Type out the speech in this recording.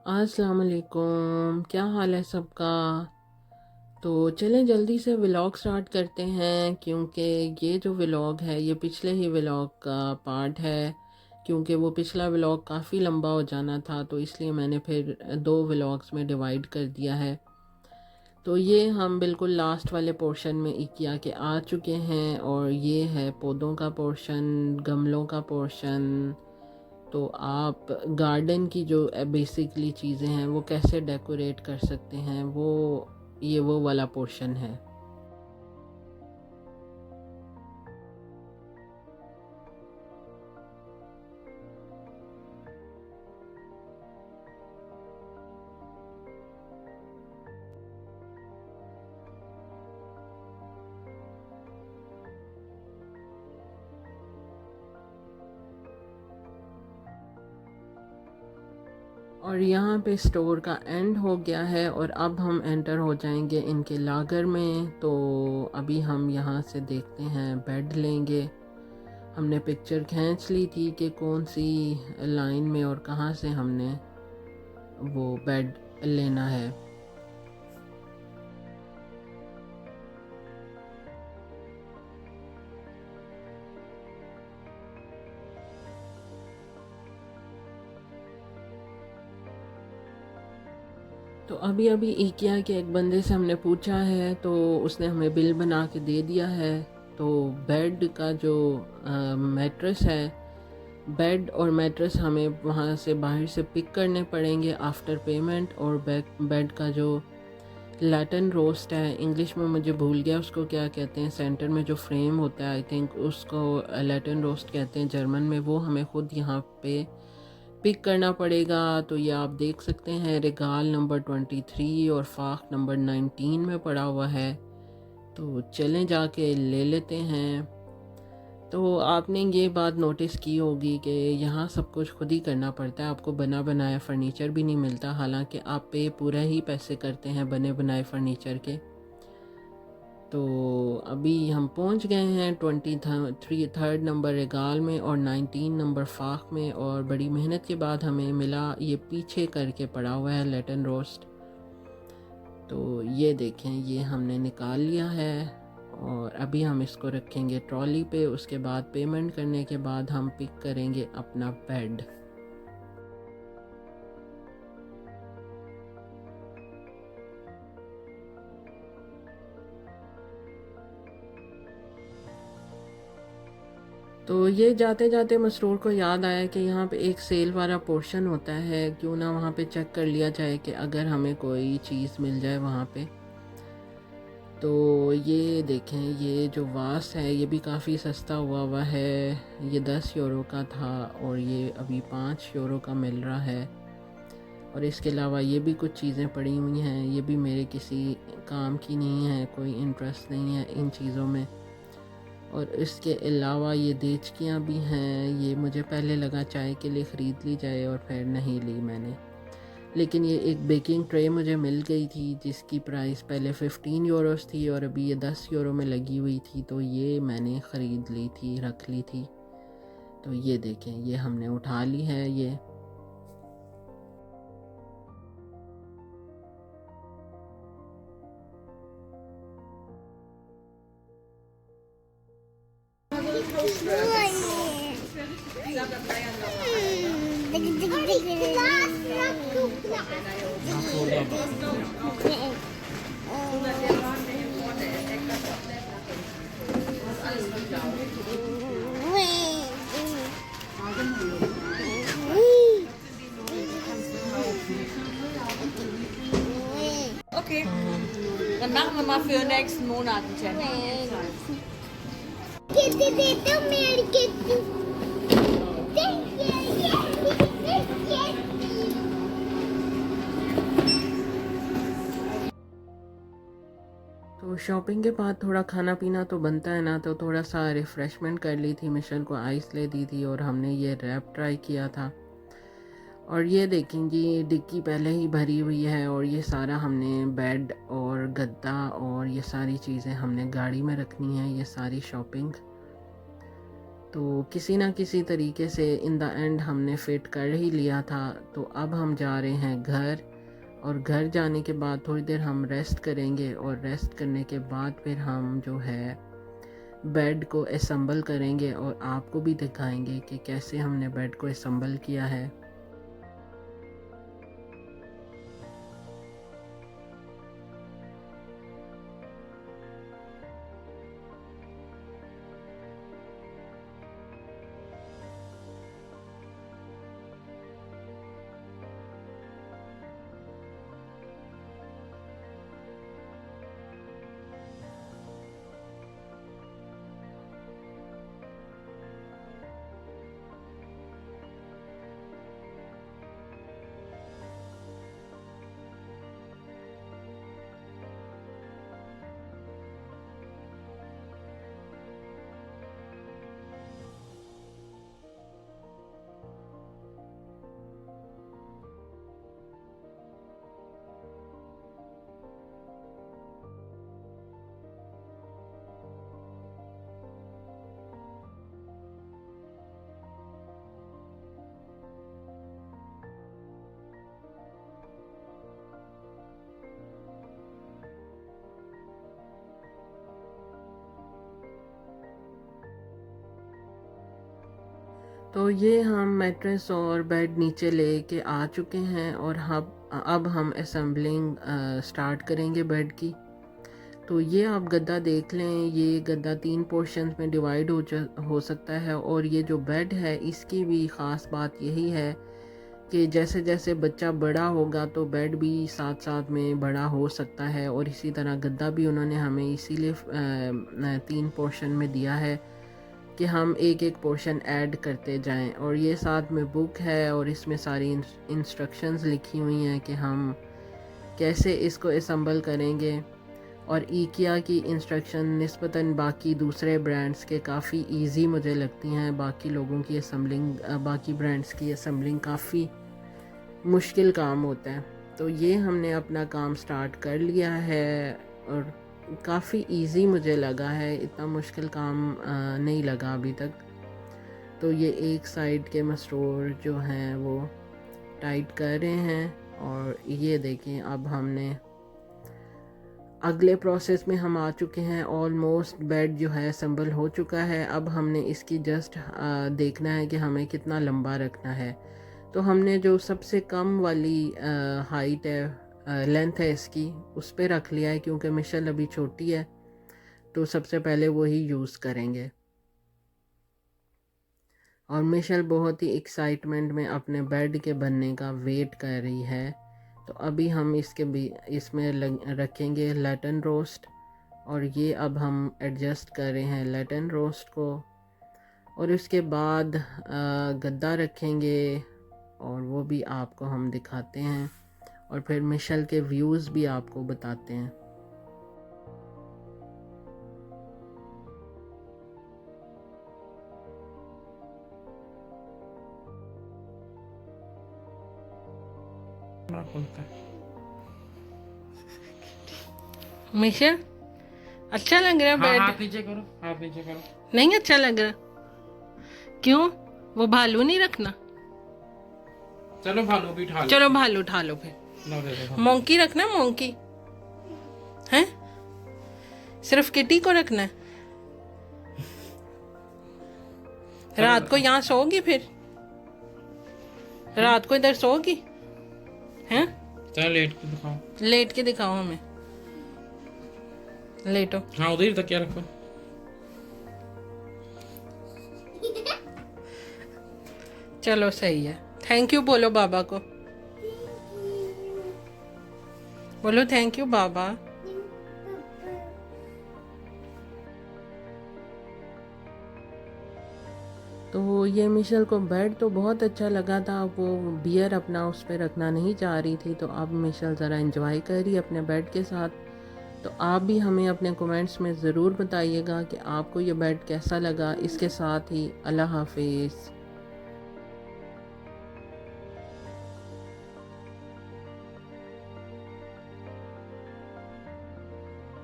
अस्सलाम वालेकुम, क्या हाल है सबका। तो चलें जल्दी से व्लॉग स्टार्ट करते हैं, क्योंकि ये जो व्लॉग है ये पिछले ही व्लॉग का पार्ट है। क्योंकि वो पिछला व्लॉग काफ़ी लंबा हो जाना था, तो इसलिए मैंने फिर दो व्लॉग्स में डिवाइड कर दिया है। तो ये हम बिल्कुल लास्ट वाले पोर्शन में इकिया के आ चुके हैं, और ये है पौधों का पोर्शन, गमलों का पोर्शन। तो आप गार्डन की जो बेसिकली चीज़ें हैं वो कैसे डेकोरेट कर सकते हैं, वो ये वो वाला पोर्शन है। और यहाँ पे स्टोर का एंड हो गया है, और अब हम एंटर हो जाएंगे इनके लागर में। तो अभी हम यहाँ से देखते हैं बेड लेंगे। हमने पिक्चर खींच ली थी कि कौन सी लाइन में और कहाँ से हमने वो बेड लेना है। तो अभी अभी इकिया के एक बंदे से हमने पूछा है, तो उसने हमें बिल बना के दे दिया है। तो बेड का जो मैट्रेस है, बेड और मैट्रेस हमें वहाँ से बाहर से पिक करने पड़ेंगे आफ्टर पेमेंट। और बेड का जो लैटन रोस्ट है, इंग्लिश में मुझे भूल गया उसको क्या कहते हैं, सेंटर में जो फ्रेम होता है आई थिंक उसको लैटन रोस्ट कहते हैं जर्मन में, वो हमें ख़ुद यहाँ पे पिक करना पड़ेगा। तो ये आप देख सकते हैं रिगाल नंबर 23 और फाख नंबर 19 में पड़ा हुआ है। तो चलें जाके ले लेते हैं। तो आपने ये बात नोटिस की होगी कि यहाँ सब कुछ खुद ही करना पड़ता है, आपको बना बनाया फ़र्नीचर भी नहीं मिलता, हालांकि आप पे पूरा ही पैसे करते हैं बने बनाए फ़र्नीचर के। तो अभी हम पहुंच गए हैं 23 नंबर रेगाल में और 19 नंबर फाख में, और बड़ी मेहनत के बाद हमें मिला। ये पीछे करके पड़ा हुआ है लेटन रोस्ट। तो ये देखें, ये हमने निकाल लिया है, और अभी हम इसको रखेंगे ट्रॉली पे। उसके बाद पेमेंट करने के बाद हम पिक करेंगे अपना बेड। तो ये जाते जाते मसरूर को याद आया कि यहाँ पे एक सेल वाला पोर्शन होता है, क्यों ना वहाँ पे चेक कर लिया जाए कि अगर हमें कोई चीज़ मिल जाए वहाँ पे। तो ये देखें, ये जो वास है ये भी काफ़ी सस्ता हुआ है। ये 10 यूरो का था और ये अभी 5 यूरो का मिल रहा है। और इसके अलावा ये भी कुछ चीज़ें पड़ी हुई हैं, ये भी मेरे किसी काम की नहीं है, कोई इंटरेस्ट नहीं है इन चीज़ों में। और इसके अलावा ये देचकियाँ भी हैं, ये मुझे पहले लगा चाय के लिए ख़रीद ली जाए और फिर नहीं ली मैंने। लेकिन ये एक बेकिंग ट्रे मुझे मिल गई थी जिसकी प्राइस पहले 15 यूरोस थी और अभी ये 10 यूरो में लगी हुई थी, तो ये मैंने ख़रीद ली थी, रख ली थी। तो ये देखें, ये हमने उठा ली है ये। Okay, dann machen wir mal für den nächsten Monat einen Termin. तो शॉपिंग के बाद थोड़ा खाना पीना तो बनता है ना, तो थोड़ा सा रिफ़्रेशमेंट कर ली थी, मिशन को आइस ले दी थी और हमने ये रैप ट्राई किया था। और ये देखें जी, डिक्की पहले ही भरी हुई है, और ये सारा हमने बेड और गद्दा और ये सारी चीज़ें हमने गाड़ी में रखनी है, ये सारी शॉपिंग। तो किसी ना किसी तरीके से इन द एंड हमने फ़िट कर ही लिया था। तो अब हम जा रहे हैं घर, और घर जाने के बाद थोड़ी देर हम रेस्ट करेंगे, और रेस्ट करने के बाद फिर हम जो है बेड को असम्बल करेंगे और आपको भी दिखाएंगे कि कैसे हमने बेड को असम्बल किया है। तो ये हम मैट्रेस और बेड नीचे लेके आ चुके हैं, और अब हम असेंबलिंग स्टार्ट करेंगे बेड की। तो ये आप गद्दा देख लें, ये गद्दा 3 पोर्शंस में डिवाइड हो सकता है। और ये जो बेड है इसकी भी ख़ास बात यही है कि जैसे जैसे बच्चा बड़ा होगा तो बेड भी साथ साथ में बड़ा हो सकता है, और इसी तरह गद्दा भी उन्होंने हमें इसीलिए 3 पोर्शन में दिया है कि हम एक एक पोर्शन ऐड करते जाएं। और ये साथ में बुक है, और इसमें सारी इंस्ट्रक्शंस लिखी हुई हैं कि हम कैसे इसको असम्बल करेंगे। और IKEA की इंस्ट्रक्शन निस्बतन बाकी दूसरे ब्रांड्स के काफ़ी इजी मुझे लगती हैं। बाकी लोगों की असम्बलिंग, बाकी ब्रांड्स की असम्बलिंग काफ़ी मुश्किल काम होता है। तो ये हमने अपना काम स्टार्ट कर लिया है, और काफ़ी इजी मुझे लगा है, इतना मुश्किल काम नहीं लगा अभी तक। तो ये एक साइड के मस्टोर जो हैं वो टाइट कर रहे हैं, और ये देखें अब हमने अगले प्रोसेस में हम आ चुके हैं। ऑलमोस्ट बेड जो है असम्बल हो चुका है। अब हमने इसकी जस्ट देखना है कि हमें कितना लंबा रखना है। तो हमने जो सबसे कम वाली हाइट है, लेंथ है इसकी, उस पर रख लिया है, क्योंकि मिशेल अभी छोटी है तो सबसे पहले वही यूज़ करेंगे। और मिशेल बहुत ही एक्साइटमेंट में अपने बेड के बनने का वेट कर रही है। तो अभी हम इसमें रखेंगे लैटन रोस्ट, और ये अब हम एडजस्ट कर रहे हैं लैटन रोस्ट को। और उसके बाद गद्दा रखेंगे, और वो भी आपको हम दिखाते हैं, और फिर मिशेल के व्यूज़ भी आपको बताते हैं। मिशेल अच्छा लग रहा है बेड? हाथ नीचे करो, हाथ नीचे करो। नहीं अच्छा लग रहा? क्यों? वो भालू नहीं रखना? चलो भालू भी उठा लो। चलो भालू उठा लो फिर। लो दे दो। मोंकी रखना, मोंकी है? सिर्फ किटी को रखना है? रात को यहाँ सोगी? फिर रात को इधर सोगी? हैं? चलो लेट के दिखाओ। लेट के दिखाओ हमें। लेटो। हाँ उधर ही तकिया रखो। चलो सही है। थैंक यू बोलो बाबा को। बोलो थैंक यू बाबा। तो ये मिशेल को बेड तो बहुत अच्छा लगा था, वो बियर अपना उस पर रखना नहीं चाह रही थी। तो अब मिशेल ज़रा एंजॉय करी अपने बेड के साथ। तो आप भी हमें अपने कमेंट्स में ज़रूर बताइएगा कि आपको ये बेड कैसा लगा। इसके साथ ही अल्लाह हाफिज़।